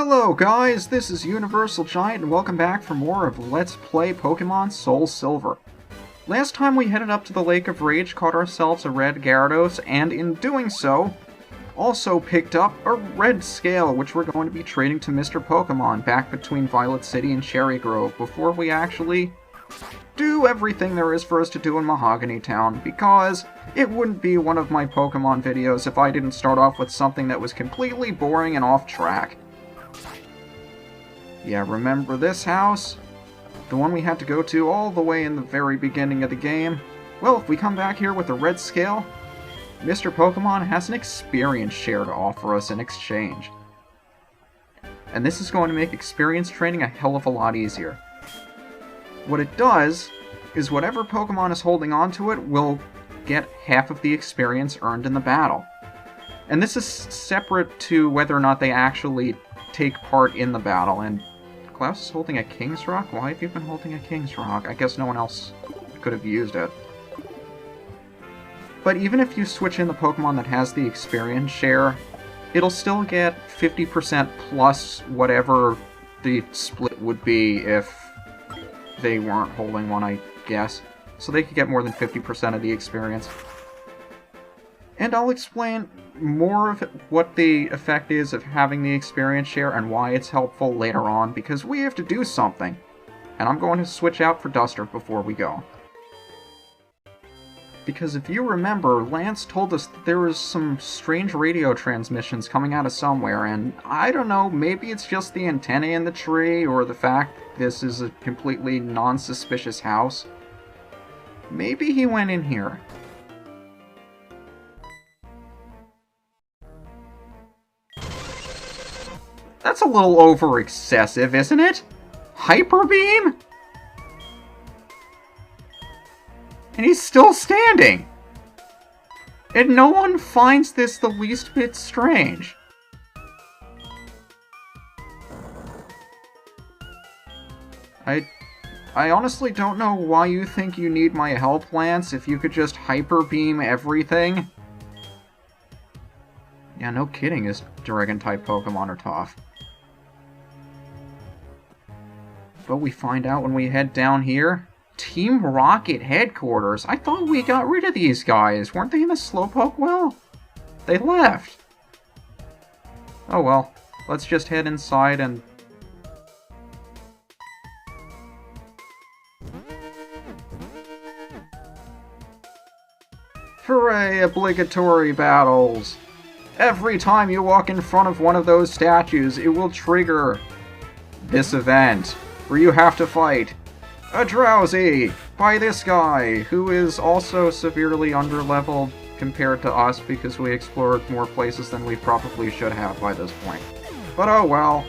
Hello guys, this is UniversalGiant and welcome back for more of Let's Play Pokémon SoulSilver. Last time we headed up to the Lake of Rage, caught ourselves a red Gyarados, and in doing so, also picked up a red scale, which we're going to be trading to Mr. Pokémon back between Violet City and Cherry Grove before we actually do everything there is for us to do in Mahogany Town, because it wouldn't be one of my Pokémon videos if I didn't start off with something that was completely boring and off track. Yeah, remember this house? The one we had to go to all the way in the very beginning of the game? Well, if we come back here with a red scale, Mr. Pokémon has an experience share to offer us in exchange. And this is going to make experience training a hell of a lot easier. What it does is whatever Pokémon is holding onto it will get half of the experience earned in the battle. And this is separate to whether or not they actually take part in the battle. And Klaus is holding a King's Rock? Why have you been holding a King's Rock? I guess no one else could have used it. But even if you switch in the Pokemon that has the experience share, it'll still get 50% plus whatever the split would be if they weren't holding one, I guess. So they could get more than 50% of the experience. And I'll explain more of what the effect is of having the experience share and why it's helpful later on, because we have to do something. And I'm going to switch out for Duster before we go. Because if you remember, Lance told us that there was some strange radio transmissions coming out of somewhere, and I don't know, maybe it's just the antennae in the tree, or the fact that this is a completely non-suspicious house. Maybe he went in here. That's a little over-excessive, isn't it? Hyper Beam? And he's still standing! And no one finds this the least bit strange. I honestly don't know why you think you need my help, Lance, if you could just Hyper Beam everything. Yeah, no kidding, his Dragon-type Pokemon are tough. But we find out when we head down here. Team Rocket headquarters? I thought we got rid of these guys. Weren't they in the Slowpoke well? They left. Oh well. Let's just head inside and... Hooray! Obligatory battles! Every time you walk in front of one of those statues, it will trigger this event, where you have to fight a Drowsy by this guy, who is also severely underleveled compared to us because we explored more places than we probably should have by this point. But oh well.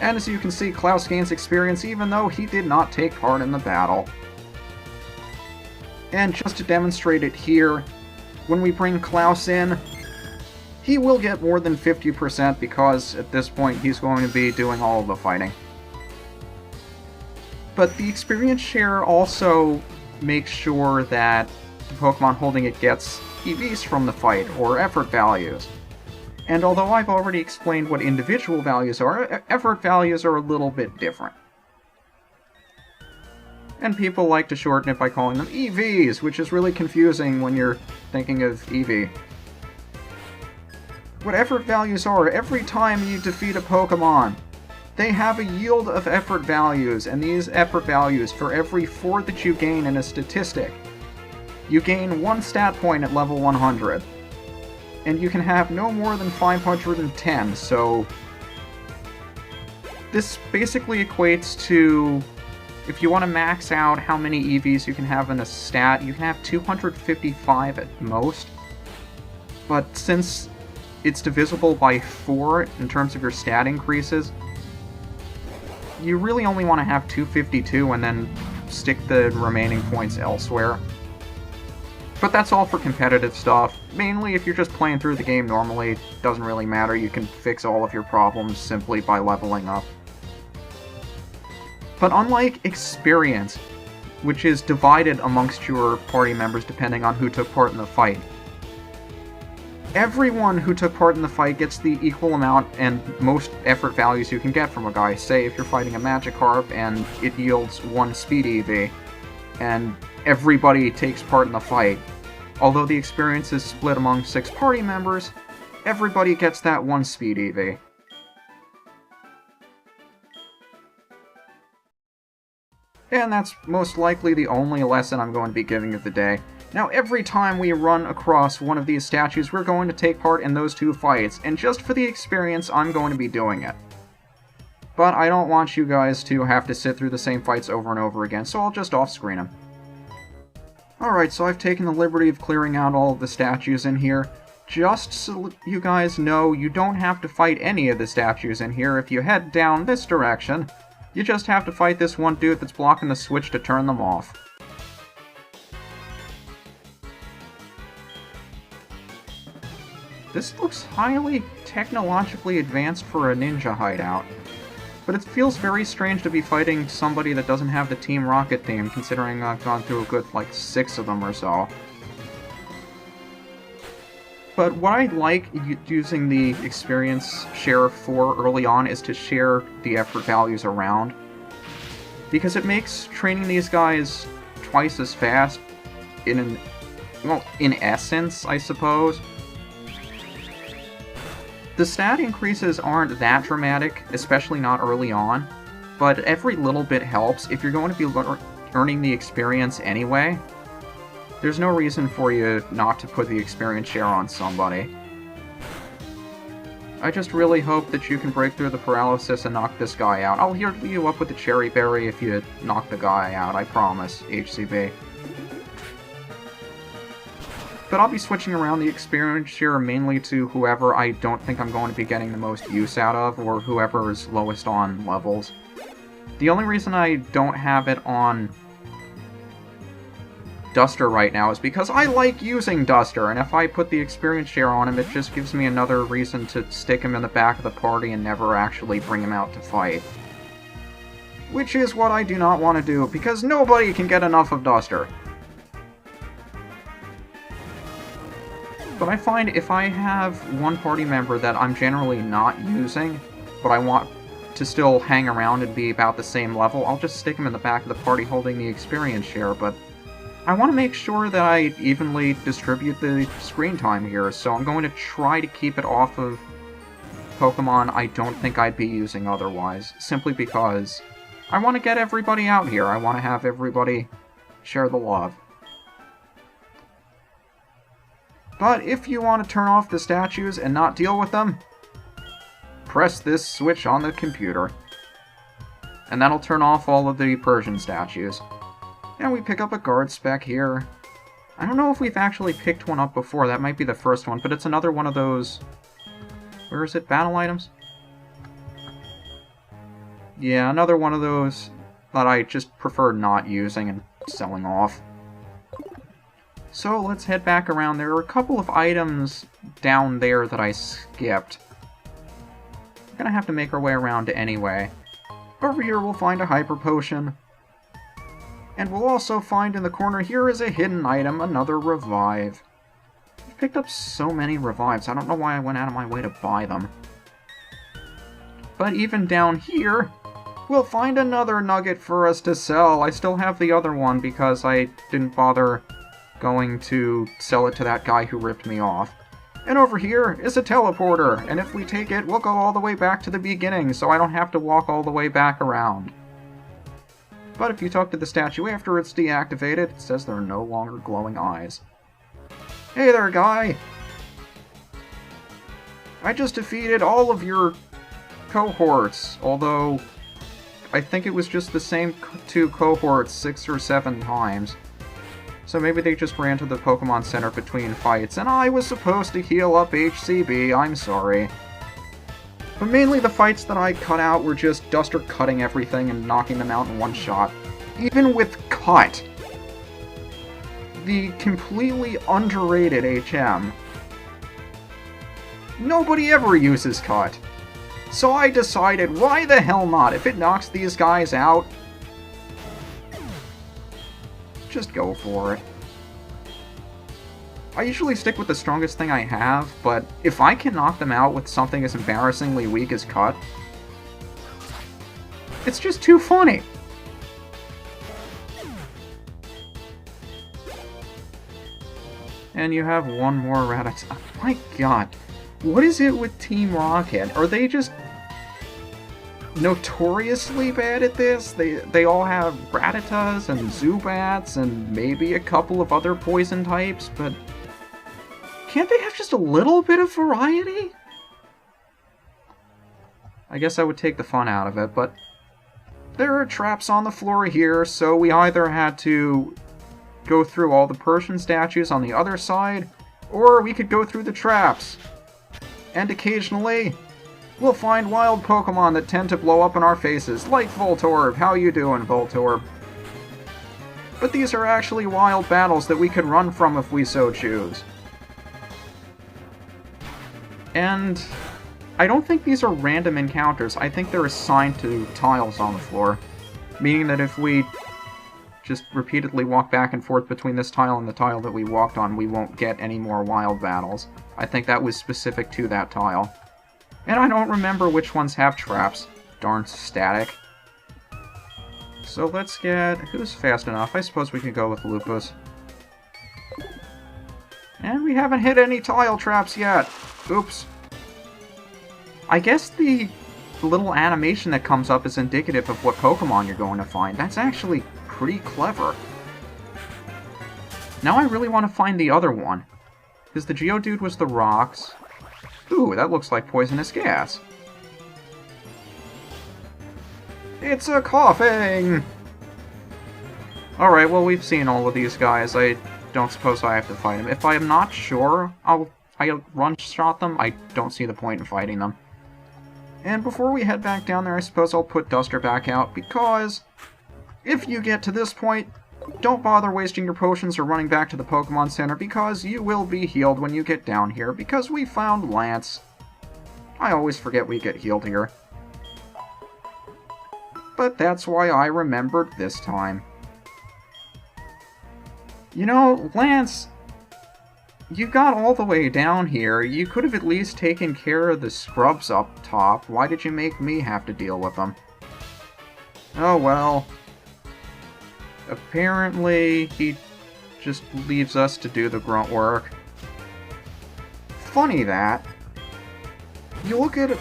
And as you can see, Klaus gains experience even though he did not take part in the battle. And just to demonstrate it here, when we bring Klaus in, he will get more than 50% because at this point he's going to be doing all of the fighting. But the experience share also makes sure that the Pokemon holding it gets EVs from the fight, or effort values. And although I've already explained what individual values are, effort values are a little bit different. And people like to shorten it by calling them EVs, which is really confusing when you're thinking of EV. What effort values are, every time you defeat a Pokemon, they have a yield of effort values, and these effort values, for every 4 that you gain in a statistic, you gain 1 stat point at level 100. And you can have no more than 510, so this basically equates to, if you want to max out how many EVs you can have in a stat, you can have 255 at most. But since it's divisible by 4 in terms of your stat increases, you really only want to have 252 and then stick the remaining points elsewhere. But that's all for competitive stuff. Mainly if you're just playing through the game normally, it doesn't really matter. You can fix all of your problems simply by leveling up. But unlike experience, which is divided amongst your party members depending on who took part in the fight, everyone who took part in the fight gets the equal amount and most effort values you can get from a guy. Say if you're fighting a Magikarp and it yields 1 speed EV, and everybody takes part in the fight. Although the experience is split among 6 party members, everybody gets that 1 speed EV. And that's most likely the only lesson I'm going to be giving of the day. Now, every time we run across one of these statues, we're going to take part in those 2 fights, and just for the experience, I'm going to be doing it. But I don't want you guys to have to sit through the same fights over and over again, so I'll just off-screen them. Alright, so I've taken the liberty of clearing out all of the statues in here. Just so you guys know, you don't have to fight any of the statues in here if you head down this direction. You just have to fight this one dude that's blocking the switch to turn them off. This looks highly technologically advanced for a ninja hideout. But it feels very strange to be fighting somebody that doesn't have the Team Rocket theme, considering I've gone through a good, 6 of them or so. But what I like using the experience share for early on is to share the effort values around. Because it makes training these guys twice as fast in essence, I suppose. The stat increases aren't that dramatic, especially not early on, but every little bit helps. If you're going to be earning the experience anyway, there's no reason for you not to put the experience share on somebody. I just really hope that you can break through the paralysis and knock this guy out. I'll heal you up with the Cherry Berry if you knock the guy out, I promise, HCB. But I'll be switching around the experience share mainly to whoever I don't think I'm going to be getting the most use out of, or whoever is lowest on levels. The only reason I don't have it on Duster right now is because I like using Duster, and if I put the experience share on him, it just gives me another reason to stick him in the back of the party and never actually bring him out to fight. Which is what I do not want to do, because nobody can get enough of Duster. But I find if I have one party member that I'm generally not using, but I want to still hang around and be about the same level, I'll just stick him in the back of the party holding the experience share, but I want to make sure that I evenly distribute the screen time here, so I'm going to try to keep it off of Pokemon I don't think I'd be using otherwise, simply because I want to get everybody out here. I want to have everybody share the love. But if you want to turn off the statues and not deal with them, press this switch on the computer, and that'll turn off all of the Persian statues. And we pick up a guard spec here. I don't know if we've actually picked one up before, that might be the first one, but it's another one of those... Where is it? Battle items? Yeah, another one of those that I just prefer not using and selling off. So let's head back around. There are a couple of items down there that I skipped. We're gonna have to make our way around anyway. Over here we'll find a Hyper Potion. And we'll also find in the corner here is a hidden item, another Revive. I've picked up so many Revives, I don't know why I went out of my way to buy them. But even down here, we'll find another nugget for us to sell. I still have the other one because I didn't bother going to sell it to that guy who ripped me off. And over here is a teleporter, and if we take it, we'll go all the way back to the beginning, so I don't have to walk all the way back around. But if you talk to the statue after it's deactivated, it says there are no longer glowing eyes. Hey there, guy! I just defeated all of your cohorts, although I think it was just the same 2 cohorts 6 or 7 times. So maybe they just ran to the Pokemon Center between fights, and I was supposed to heal up HCB, I'm sorry. But mainly the fights that I cut out were just Duster cutting everything and knocking them out in one shot. Even with Cut, the completely underrated HM, nobody ever uses Cut. So I decided, why the hell not? If it knocks these guys out, just go for it. I usually stick with the strongest thing I have, but if I can knock them out with something as embarrassingly weak as Cut, it's just too funny. And you have one more Rattata. Oh my god. What is it with Team Rocket? Are they just notoriously bad at this? They all have Rattatas and Zubats and maybe a couple of other poison types, but can't they have just a little bit of variety? I guess I would take the fun out of it, but there are traps on the floor here, so we either had to go through all the Persian statues on the other side, or we could go through the traps. And occasionally, we'll find wild Pokemon that tend to blow up in our faces, like Voltorb. How you doing, Voltorb? But these are actually wild battles that we could run from if we so choose. And I don't think these are random encounters. I think they're assigned to tiles on the floor. Meaning that if we just repeatedly walk back and forth between this tile and the tile that we walked on, we won't get any more wild battles. I think that was specific to that tile. And I don't remember which ones have traps. Darn static. So let's get... who's fast enough? I suppose we could go with Lupus. And we haven't hit any tile traps yet. Oops. I guess the little animation that comes up is indicative of what Pokemon you're going to find. That's actually pretty clever. Now I really want to find the other one. Because the Geodude was the rocks. Ooh, that looks like poisonous gas. It's a coughing! Alright, well, we've seen all of these guys. I don't suppose I have to fight them. If I'm not sure I one-shot them, I don't see the point in fighting them. And before we head back down there, I suppose I'll put Duster back out, because if you get to this point, don't bother wasting your potions or running back to the Pokemon Center, because you will be healed when you get down here, because we found Lance. I always forget we get healed here. But that's why I remembered this time. You know, Lance, you got all the way down here. You could have at least taken care of the scrubs up top. Why did you make me have to deal with them? Oh well. Apparently, he just leaves us to do the grunt work. Funny that. You look at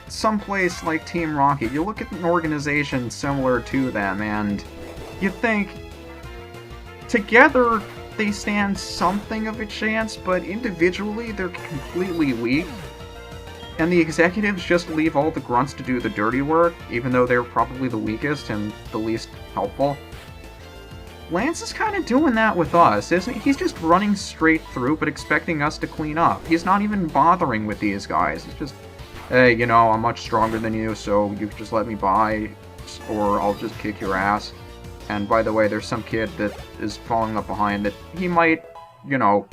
someplace like Team Rocket, you look at an organization similar to them, and you think, together they stand something of a chance, but individually they're completely weak. And the executives just leave all the grunts to do the dirty work, even though they're probably the weakest and the least helpful. Lance is kind of doing that with us, isn't he? He's just running straight through, but expecting us to clean up. He's not even bothering with these guys. He's just, hey, you know, I'm much stronger than you, so you just let me by, or I'll just kick your ass. And by the way, there's some kid that is falling up behind that he might, you know,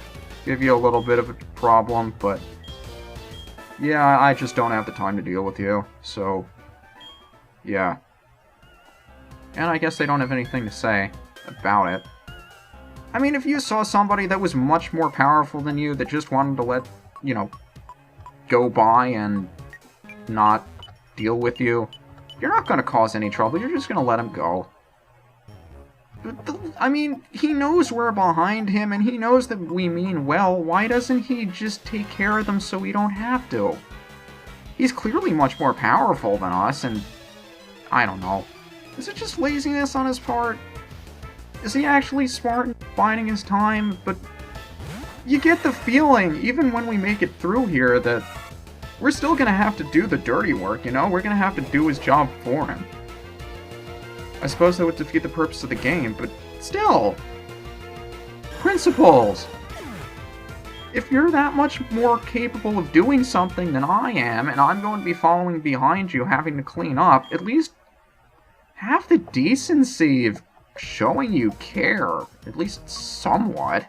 give you a little bit of a problem, but yeah, I just don't have the time to deal with you, so yeah. And I guess they don't have anything to say about it. I mean, if you saw somebody that was much more powerful than you that just wanted to let, you know, go by and not deal with you, you're not going to cause any trouble, you're just going to let him go. I mean, he knows we're behind him, and he knows that we mean well. Why doesn't he just take care of them so we don't have to? He's clearly much more powerful than us, and I don't know. Is it just laziness on his part? Is he actually smart in biding his time? But you get the feeling, even when we make it through here, that we're still gonna have to do the dirty work, you know? We're gonna have to do his job for him. I suppose that would defeat the purpose of the game, but still! Principles! If you're that much more capable of doing something than I am, and I'm going to be following behind you having to clean up, at least have the decency of showing you care. At least somewhat.